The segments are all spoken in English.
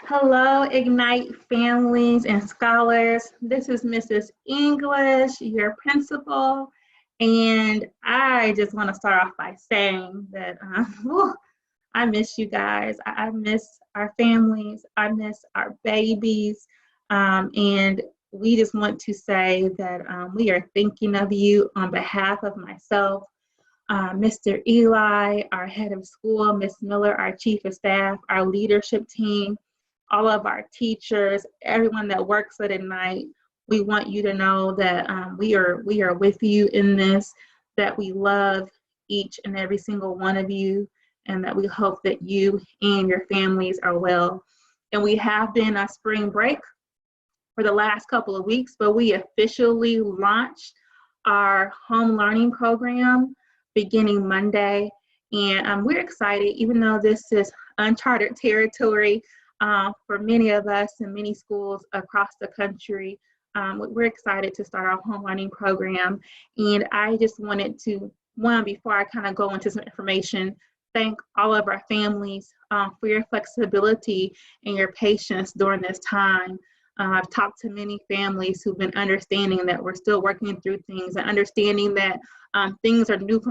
Hello, Ignite families and scholars. This is Mrs. English, your principal, and I just want to start off by saying that I miss you guys. I miss our families. I miss our babies, and we just want to say that we are thinking of you on behalf of myself, Mr. Eli, our head of school, Miss Miller, our chief of staff, our leadership team, all of our teachers, everyone that works at Ignite. We want you to know that we are with you in this, that we love each and every single one of you, and that we hope that you and your families are well. And we have been on spring break for the last couple of weeks, but we officially launched our home learning program beginning Monday. And we're excited, even though this is uncharted territory for many of us in many schools across the country. We're excited to start our home learning program. And I just wanted to, before I kind of go into some information, thank all of our families for your flexibility and your patience during this time. I've talked to many families who've been understanding that we're still working through things and understanding that things are new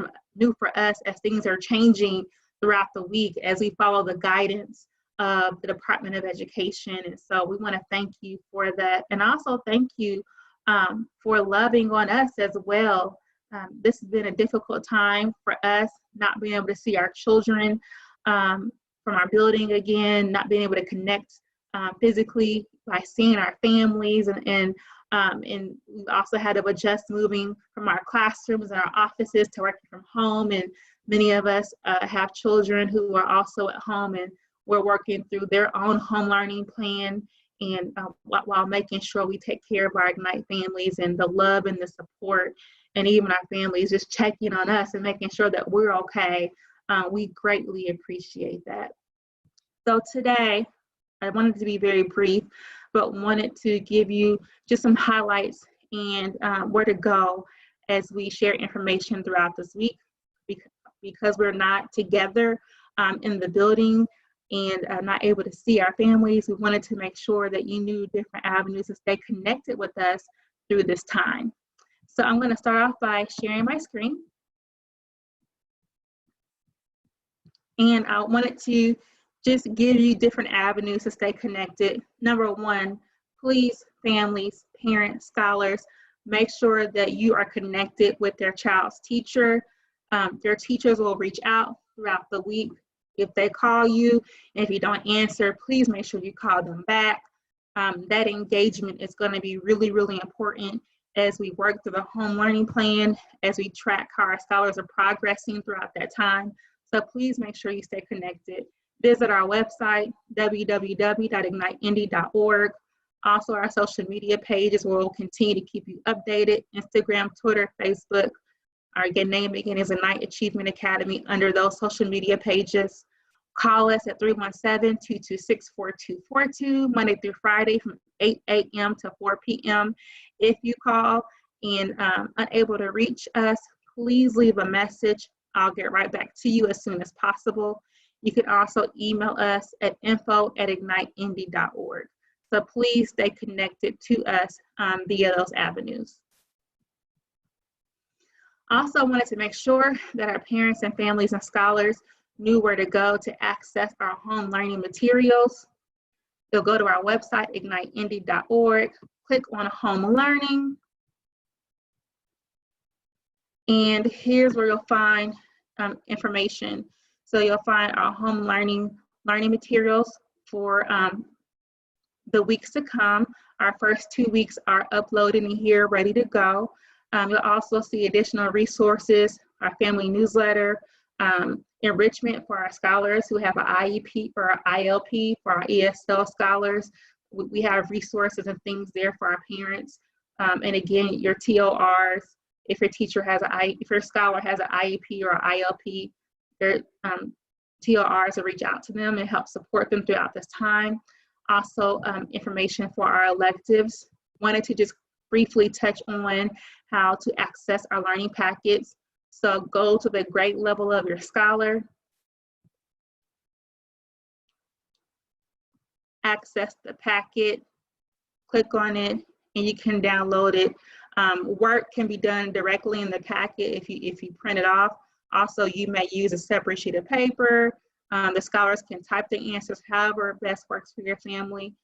for us as things are changing throughout the week as we follow the guidance of the Department of Education. And so we want to thank you for that. And also thank you for loving on us as well. This has been a difficult time for us, not being able to see our children from our building again, not being able to connect physically by seeing our families, and we also had to adjust moving from our classrooms and our offices to working from home. And many of us have children who are also at home, and we're working through their own home learning plan, and while making sure we take care of our Ignite families and the love and the support, and even our families just checking on us and making sure that we're okay. We greatly appreciate that. So today, I wanted to be very brief, but wanted to give you just some highlights and where to go as we share information throughout this week. Because we're not together in the building and not able to see our families, we wanted to make sure that you knew different avenues to stay connected with us through this time. So I'm going to start off by sharing my screen. And I wanted to just give you different avenues to stay connected. Number one, please, families, parents, scholars, make sure that you are connected with their child's teacher. Their teachers will reach out throughout the week. If they call you, and if you don't answer, please make sure you call them back. That engagement is going to be really, really important as we work through the home learning plan, as we track how our scholars are progressing throughout that time. So please make sure you stay connected. Visit our website, www.igniteindy.org. Also, our social media pages where we'll continue to keep you updated: Instagram, Twitter, Facebook. Our name again is Ignite Achievement Academy under those social media pages. Call us at 317-226-4242, Monday through Friday from 8 a.m. to 4 p.m. If you call and unable to reach us, please leave a message. I'll get right back to you as soon as possible. You can also email us at info@igniteindy.org. So please stay connected to us via those avenues. Also, I wanted to make sure that our parents and families and scholars knew where to go to access our home learning materials. You'll go to our website, igniteindy.org, click on home learning, and here's where you'll find information. So you'll find our home learning materials for the weeks to come. Our first 2 weeks are uploaded in here, ready to go. You'll also see additional resources, our family newsletter, enrichment for our scholars who have an IEP or an ILP, for our ESL scholars. We have resources and things there for our parents. And again, your TORs, if your scholar has an IEP or an ILP, their TORs will reach out to them and help support them throughout this time. Also, information for our electives. Wanted to just briefly touch on how to access our learning packets. So go to the grade level of your scholar. access the packet, click on it, and you can download it. Work can be done directly in the packet if you print it off. Also, you may use a separate sheet of paper. The scholars can type the answers however best works for your family.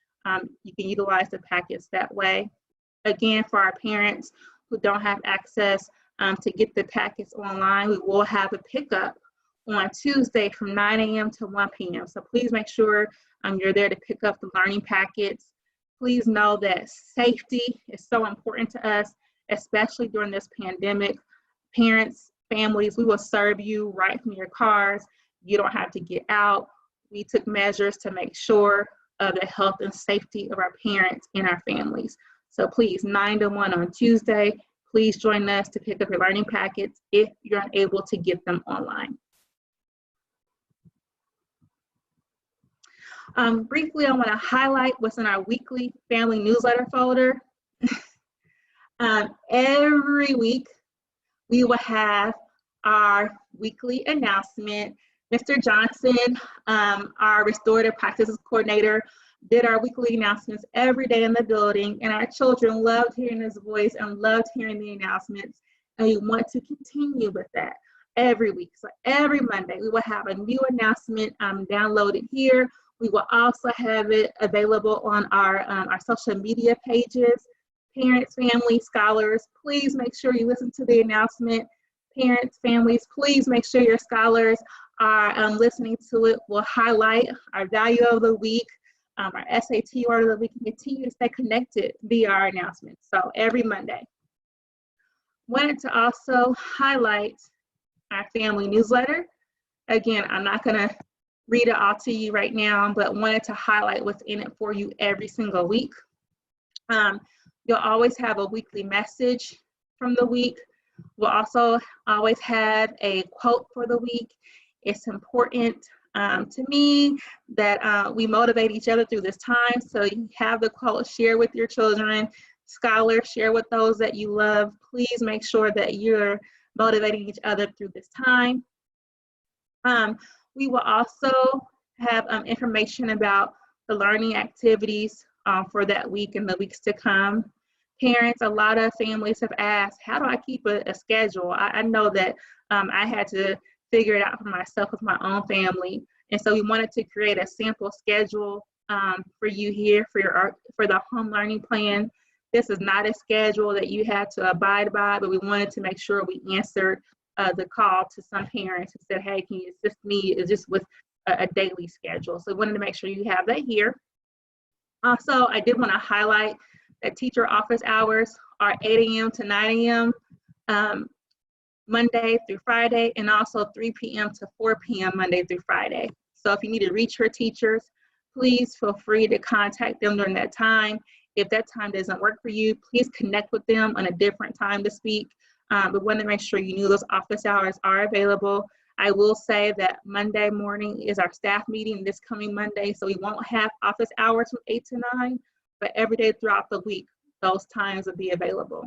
You can utilize the packets that way. Again, for our parents who don't have access to get the packets online, we will have a pickup on Tuesday from 9 a.m. to 1 p.m. So please make sure you're there to pick up the learning packets. Please know that safety is so important to us, especially during this pandemic. Parents, families, we will serve you right from your cars. You don't have to get out. We took measures to make sure of the health and safety of our parents and our families. So please, 9 to 1 on Tuesday, please join us to pick up your learning packets if you're unable to get them online. Briefly, I want to highlight what's in our weekly family newsletter folder. Every week, we will have our weekly announcement. Mr. Johnson, our restorative practices coordinator, did our weekly announcements every day in the building, and our children loved hearing his voice and loved hearing the announcements, and we want to continue with that every week. So every Monday, we will have a new announcement downloaded here. We will also have it available on our social media pages. Parents, families, scholars, please make sure you listen to the announcement. Parents, families, please make sure your scholars are listening to it. We'll highlight our value of the week, our SAT word of the week, and continue to stay connected via our announcements. So every Monday. Wanted to also highlight our family newsletter. Again, I'm not gonna read it all to you right now, but wanted to highlight what's in it for you every single week. You'll always have a weekly message from the week. We'll also always have a quote for the week. It's important to me that we motivate each other through this time. So you have the quote, share with your children, scholars, share with those that you love. Please make sure that you're motivating each other through this time. We will also have information about the learning activities for that week and the weeks to come. Parents, a lot of families have asked, how do I keep a schedule? I know that I had to figure it out for myself with my own family. And so we wanted to create a sample schedule for you here for the home learning plan. This is not a schedule that you had to abide by, but we wanted to make sure we answered the call to some parents who said, hey, can you assist me just with a daily schedule? So we wanted to make sure you have that here. Also, I did want to highlight that teacher office hours are 8 a.m. to 9 a.m. Monday through Friday, and also 3 p.m. to 4 p.m. Monday through Friday. So if you need to reach your teachers, please feel free to contact them during that time. If that time doesn't work for you, please connect with them on a different time to speak. We want to make sure you knew those office hours are available. I will say that Monday morning is our staff meeting this coming Monday, so we won't have office hours from 8 to 9, but every day throughout the week, those times will be available.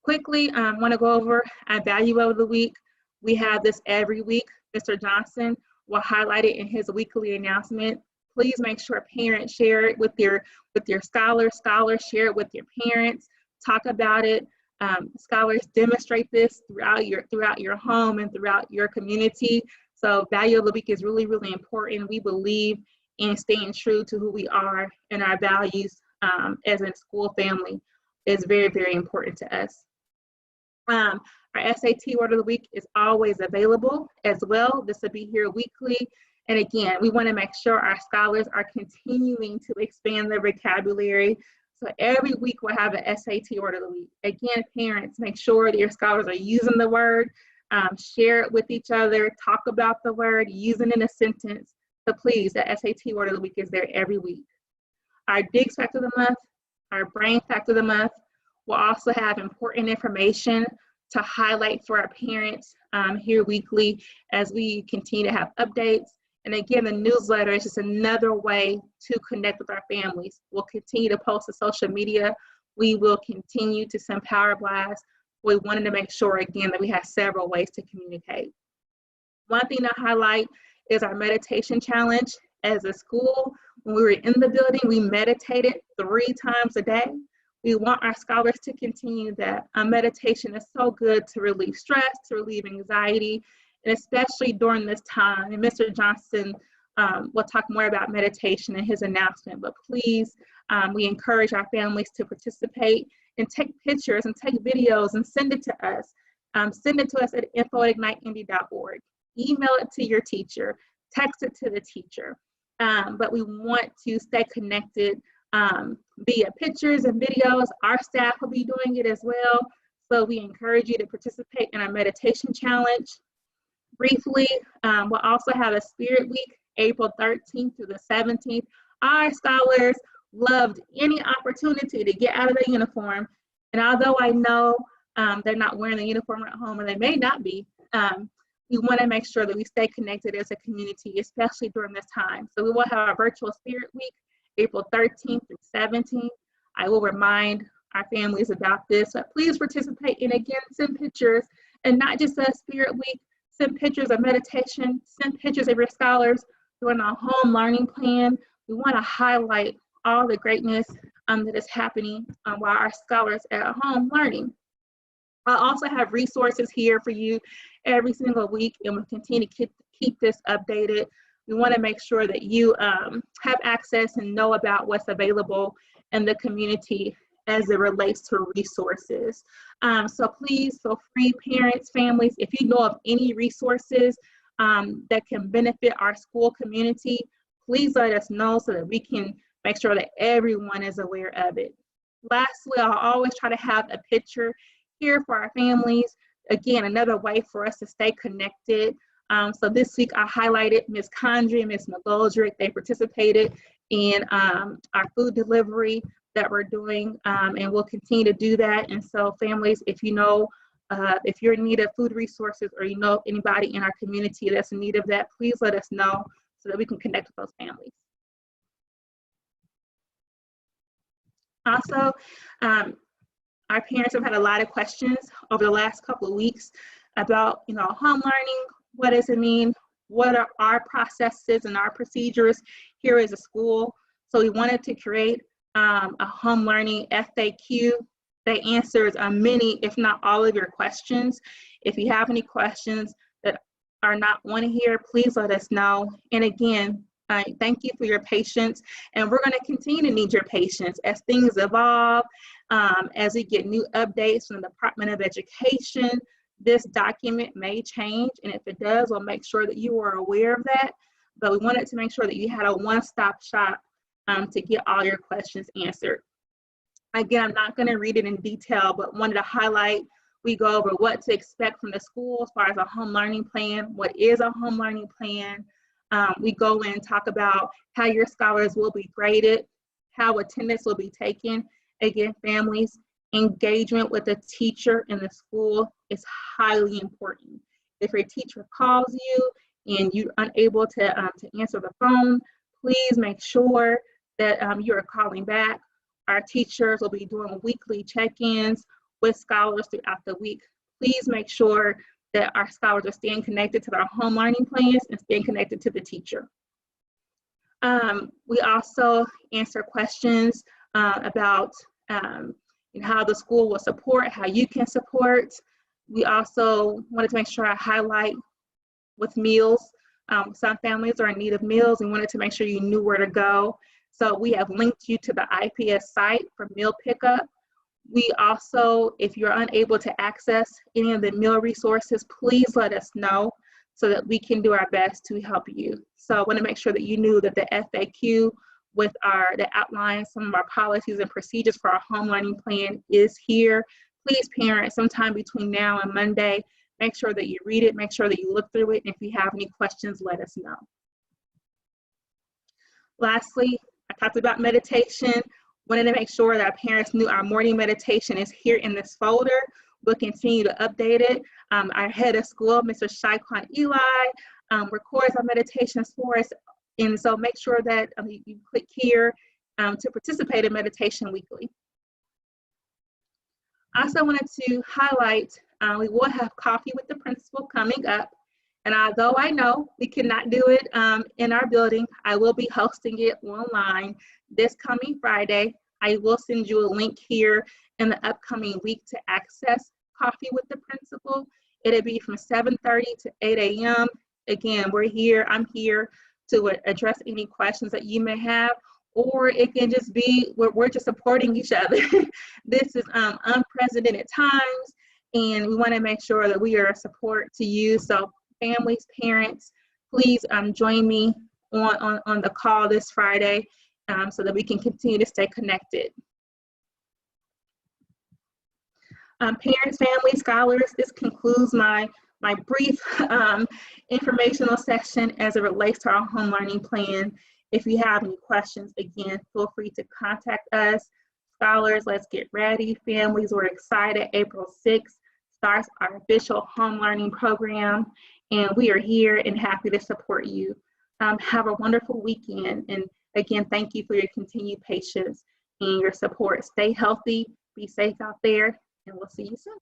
Quickly, I want to go over our value of the week. We have this every week. Mr. Johnson will highlight it in his weekly announcement. Please make sure parents share it with your scholars share it with your parents, talk about it. Scholars demonstrate this throughout your home and throughout your community. So value of the week is really, really important. We believe in staying true to who we are, and our values as a school family is very, very important to us. Our SAT word of the week is always available as well. This will be here weekly. And again, we want to make sure our scholars are continuing to expand their vocabulary. So every week we'll have an SAT word of the week. Again, parents, make sure that your scholars are using the word, share it with each other, talk about the word, using it in a sentence. So please, the SAT word of the week is there every week. Our DIGS fact of the month, our brain fact of the month, will also have important information to highlight for our parents here weekly as we continue to have updates. And again, the newsletter is just another way to connect with our families. We'll continue to post to social media. We will continue to send power blasts. We wanted to make sure, again, that we have several ways to communicate. One thing to highlight is our meditation challenge. As a school, when we were in the building, we meditated 3 times a day. We want our scholars to continue that. Meditation is so good to relieve stress, to relieve anxiety, and especially during this time. And Mr. Johnson will talk more about meditation in his announcement, but please, we encourage our families to participate and take pictures and take videos and send it to us. Send it to us at info@igniteindy.org. Email it to your teacher, text it to the teacher. But we want to stay connected via pictures and videos. Our staff will be doing it as well. So we encourage you to participate in our meditation challenge. Briefly, we'll also have a Spirit Week, April 13th through the 17th. Our scholars loved any opportunity to get out of their uniform. And although I know they're not wearing the uniform at home, and they may not be, we want to make sure that we stay connected as a community, especially during this time. So we will have our virtual Spirit Week, April 13th through 17th. I will remind our families about this, but please participate. And again, send pictures, and not just a Spirit Week, send pictures of meditation, send pictures of your scholars doing a home learning plan. We want to highlight all the greatness that is happening while our scholars are at home learning. I also have resources here for you every single week, and we'll continue to keep this updated. We want to make sure that you have access and know about what's available in the community as it relates to resources. So please feel free, parents, families, if you know of any resources that can benefit our school community, please let us know so that we can make sure that everyone is aware of it. Lastly, I'll always try to have a picture here for our families. Again, another way for us to stay connected. So this week I highlighted Ms. Condry and Ms. McGoldrick. They participated in our food delivery that we're doing, and we'll continue to do that. And so families, if you know, if you're in need of food resources, or you know anybody in our community that's in need of that, please let us know so that we can connect with those families. Also, our parents have had a lot of questions over the last couple of weeks about, home learning. What does it mean? What are our processes and our procedures here as a school? So we wanted to create a home learning FAQ that answers many, if not all, of your questions. If you have any questions that are not on here, please let us know. And again, thank you for your patience, and we're going to continue to need your patience as things evolve, as we get new updates from the Department of Education. This document may change, and if it does, we'll make sure that you are aware of that. But we wanted to make sure that you had a one-stop shop to get all your questions answered. Again, I'm not going to read it in detail, but wanted to highlight, we go over what to expect from the school as far as a home learning plan. What is a home learning plan? We go in and talk about how your scholars will be graded, how attendance will be taken. Again, families, engagement with the teacher in the school is highly important. If your teacher calls you and you're unable to answer the phone, please make sure that you are calling back. Our teachers will be doing weekly check-ins with scholars throughout the week. Please make sure that our scholars are staying connected to their home learning plans and staying connected to the teacher. We also answer questions about how the school will support, how you can support. We also wanted to make sure I highlight with meals. Some families are in need of meals and wanted to make sure you knew where to go. So we have linked you to the IPS site for meal pickup. We also, if you're unable to access any of the meal resources, please let us know so that we can do our best to help you. So I want to make sure that you knew that the FAQ that outlines some of our policies and procedures for our home learning plan is here. Please, parents, sometime between now and Monday, make sure that you read it, make sure that you look through it, and if you have any questions, let us know. Lastly, I talked about meditation. Wanted to make sure that our parents knew our morning meditation is here in this folder. We'll continue to update it. Our head of school, Mr. Shaikwan Eli, records our meditations for us. And so make sure that you click here to participate in meditation weekly. I also wanted to highlight, we will have coffee with the principal coming up. And although I know we cannot do it in our building, I will be hosting it online this coming Friday. I will send you a link here in the upcoming week to access Coffee with the Principal. It'll be from 7:30 to 8 a.m. Again, I'm here to address any questions that you may have, or it can just be we're just supporting each other. This is unprecedented times, and we want to make sure that we are a support to you. So families, parents, please join me on the call this Friday so that we can continue to stay connected. Parents, families, scholars, this concludes my brief informational section as it relates to our home learning plan. If you have any questions, again, feel free to contact us. Scholars, let's get ready. Families, we're excited. April 6th starts our official home learning program, and we are here and happy to support you. Have a wonderful weekend, and again, thank you for your continued patience and your support. Stay healthy, be safe out there, and we'll see you soon.